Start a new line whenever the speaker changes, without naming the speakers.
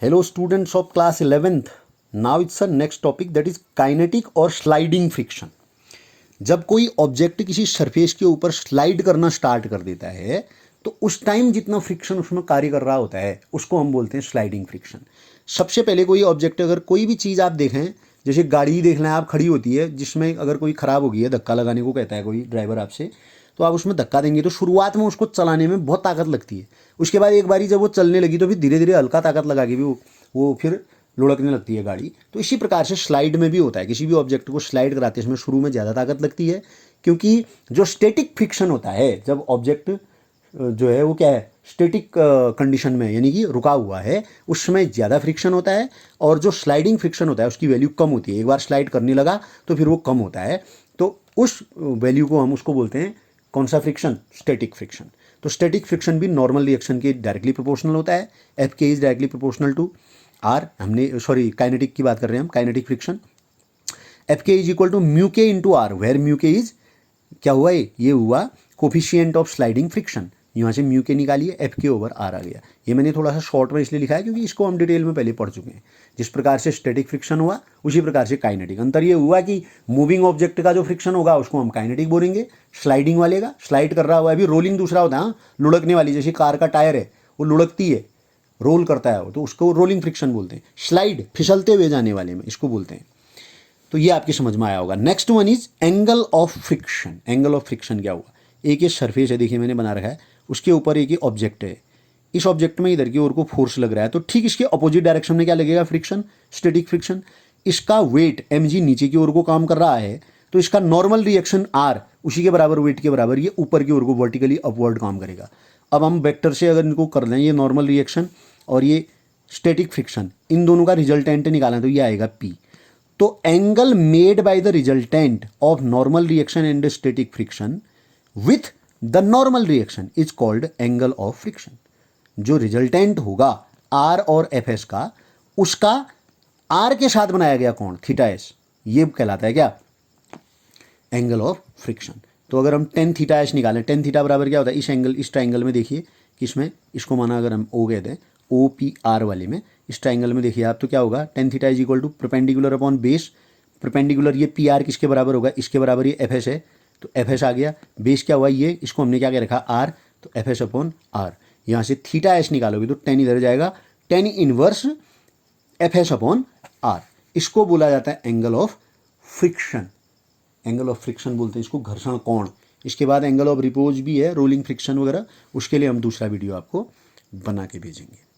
Hello students of class 11th. Now it's our next topic, that is kinetic और sliding friction. जब कोई object किसी surface के ऊपर स्लाइड करना स्टार्ट कर देता है तो उस टाइम जितना फ्रिक्शन उसमें कार्य कर रहा होता है उसको हम बोलते हैं स्लाइडिंग फ्रिक्शन. सबसे पहले कोई ऑब्जेक्ट, अगर कोई भी चीज़ आप देखें, जैसे गाड़ी देख लें आप, खड़ी होती है जिसमें अगर कोई ख़राब हो गई है, धक्का लगाने को कहता है कोई ड्राइवर आपसे, तो आप उसमें धक्का देंगे तो शुरुआत में उसको चलाने में बहुत ताकत लगती है. उसके बाद एक बारी जब वो चलने लगी तो फिर धीरे धीरे हल्का ताकत लगा के भी वो फिर लुढ़कने लगती है गाड़ी. तो इसी प्रकार से स्लाइड में भी होता है. किसी भी ऑब्जेक्ट को स्लाइड कराते हैं इसमें शुरू में ज़्यादा ताकत लगती है, क्योंकि जो स्टैटिक फ्रिक्शन होता है, जब ऑब्जेक्ट जो है वो क्या है, स्टैटिक कंडीशन में यानी कि रुका हुआ है, उसमें ज़्यादा फ्रिक्शन होता है. और जो स्लाइडिंग फ्रिक्शन होता है उसकी वैल्यू कम होती है. एक बार स्लाइड करने लगा तो फिर वो कम होता है. तो उस वैल्यू को हम उसको बोलते हैं कौन सा फ्रिक्शन, स्टैटिक फ्रिक्शन. तो स्टैटिक फ्रिक्शन भी नॉर्मल रिएक्शन के डायरेक्टली प्रोपोर्शनल होता है. F K is directly proportional to R. हमने काइनेटिक की बात कर रहे हैं हम, kinetic friction. F K is equal to mu K into R, where mu K is क्या हुआ, ये हुआ कोफिशिएंट ऑफ स्लाइडिंग फ्रिक्शन. यहाँ से म्यू के निकालिए, एफ के ओवर आर आ गया. ये मैंने थोड़ा सा शॉर्ट में इसलिए लिखा है क्योंकि इसको हम डिटेल में पहले पढ़ चुके हैं. जिस प्रकार से स्टैटिक फ्रिक्शन हुआ उसी प्रकार से काइनेटिक. अंतर ये हुआ कि मूविंग ऑब्जेक्ट का जो फ्रिक्शन होगा उसको हम काइनेटिक बोलेंगे, स्लाइडिंग वाले का, स्लाइड कर रहा हुआ है अभी, रोलिंग दूसरा होता है. लुढ़कने वाली, जैसे कार का टायर है वो लुढ़कती है, रोल करता है वो, तो उसको रोलिंग फ्रिक्शन बोलते हैं. स्लाइड फिसलते हुए जाने वाले में इसको बोलते हैं. तो ये आपकी समझ में आया होगा. Next one is angle of friction. Angle of friction क्या हुआ, एक ये सरफेस है, देखिए मैंने बना रखा है, उसके ऊपर एक ये ऑब्जेक्ट है. इस ऑब्जेक्ट में इधर की ओर को फोर्स लग रहा है, तो ठीक इसके अपोजिट डायरेक्शन में क्या लगेगा, फ्रिक्शन, स्टैटिक फ्रिक्शन. इसका वेट mg नीचे की ओर को काम कर रहा है, तो इसका नॉर्मल रिएक्शन r उसी के बराबर, वेट के बराबर, ये ऊपर की ओर को वर्टिकली अपवर्ड काम करेगा. अब हम वेक्टर से अगर इनको कर लें, ये नॉर्मल रिएक्शन और ये स्टैटिक फ्रिक्शन, इन दोनों का रिजल्टेंट निकालें तो ये आएगा p. तो angle made by the resultant of normal reaction and static friction with the normal reaction is called angle of friction. जो रिजल्टेंट होगा आर और एफ एस का, उसका आर के साथ बनाया गया कोण थीटा एस, ये कहलाता है क्या, एंगल ऑफ फ्रिक्शन. तो अगर हम टेन थीटा एस निकालें, टेन थीटा बराबर क्या होता है, इस एंगल, इस ट्राइंगल में देखिए कि इसमें, इसको माना अगर हम ओ कहते हैं, ओ पी आर वाले में, इस ट्राइंगल में देखिए आप, तो क्या होगा, tan theta is equal to perpendicular upon base. Perpendicular ये पी आर किसके बराबर होगा, इसके बराबर ये एफ एस है, तो एफ एस आ गया. बेस क्या हुआ, ये, इसको हमने क्या क्या रखा, आर, तो एफ एस अपॉन आर. यहाँ से थीटा एस निकालोगे तो टेन इधर जाएगा, tan inverse F S upon R. इसको बोला जाता है angle of friction. Angle of friction बोलते हैं इसको, घर्षण कोण. इसके बाद एंगल ऑफ रिपोज भी है, रोलिंग फ्रिक्शन वगैरह, उसके लिए हम दूसरा वीडियो आपको बना के भेजेंगे.